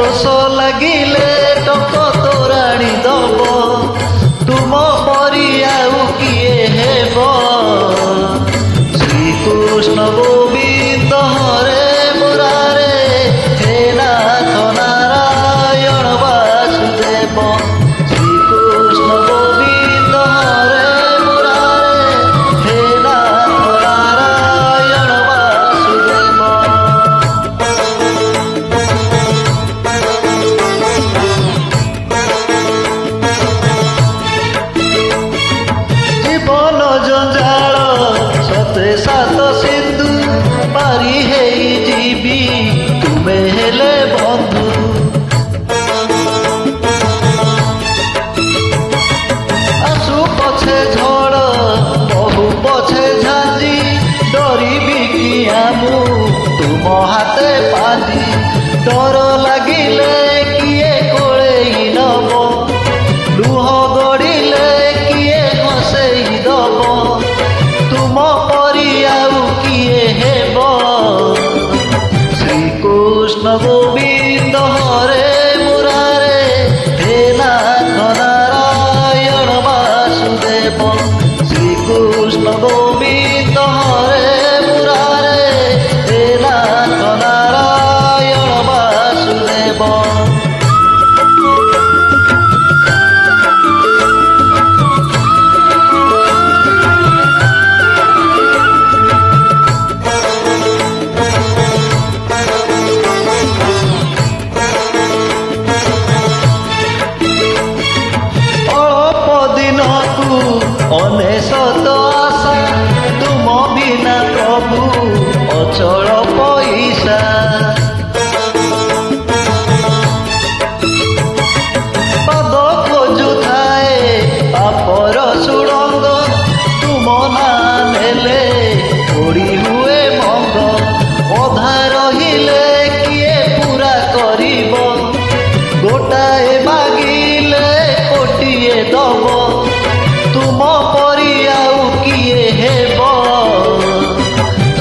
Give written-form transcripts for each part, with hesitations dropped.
দোষ লাগিলে টক তোরাণী দব তুম পরি আউ কিয়ে হেব শ্রীকৃষ্ণ গোবিন্দ হরে মুরারে হে নাথ নারায়ণ বাসুদেব শ্রীকৃষ্ণ গোবিন্দ হরে মুরারে হে নাথ নারায়ণ বাসুদেব। জীবন জঞ্জাল সতে সাত সিন্ধু পারি হেই ଯିବି ତୁମେ ହେଲେ ବନ୍ଧୁ ଆସୁ ପଛେ ଝଡ଼ ବହୁ ପଛେ ଝାଞ୍ଜି ଡରିବି କିଆଁ ମୁଁ ତୁମ ହାତେ ପାଞ୍ଜି ଡର ଲାଗିଲେ କିଏ କୋଳେଇ ନବ ଲୁହ ଗଡ଼ିଲେ କିଏ ହସେଇ ଦବ ତୁମ ପରି ଆଉ କିଏ ହେବ শ্রীকৃষ্ণ গোবিন্দ হরে মুরারে হে নাথ নারায়ণ বাসুদেব শ্রীকৃষ্ণ গোবিন্দ হরে মুরারে হে নাথ নারায়ণ বাসুদেব। ଅନେଶତ ଆଶା ତୁମ ବିନା ପ୍ରଭୁ ଅଚଳ ପଇସା ପାଦ ଖୋଜୁଥାଏ ପାପର ସୁଡ଼ଙ୍ଗ ତୁମ ନାଁ ନେଲେ ପୋଡ଼ି ହୁଏ ଭଙ୍ଗ ଅଧା ରହିଲେ କିଏ ପୂରା କରିବ ଗୋଟାଏ ମାଗିଲେ କୋଟିଏ ଦବ ତୁମ ପରି ଆଉ କିଏ ହେବ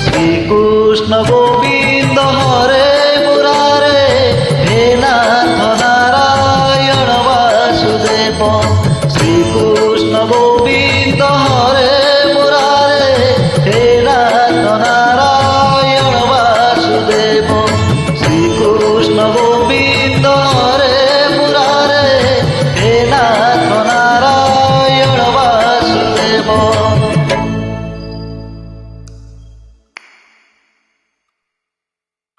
ଶ୍ରୀକୃଷ୍ଣ ଗୋବିନ୍ଦ ହରେ ମୁରାରେ ହେ ନାଥ ନାରାୟଣ ବାସୁଦେବ ଶ୍ରୀକୃଷ୍ଣ ଗୋବିନ୍ଦ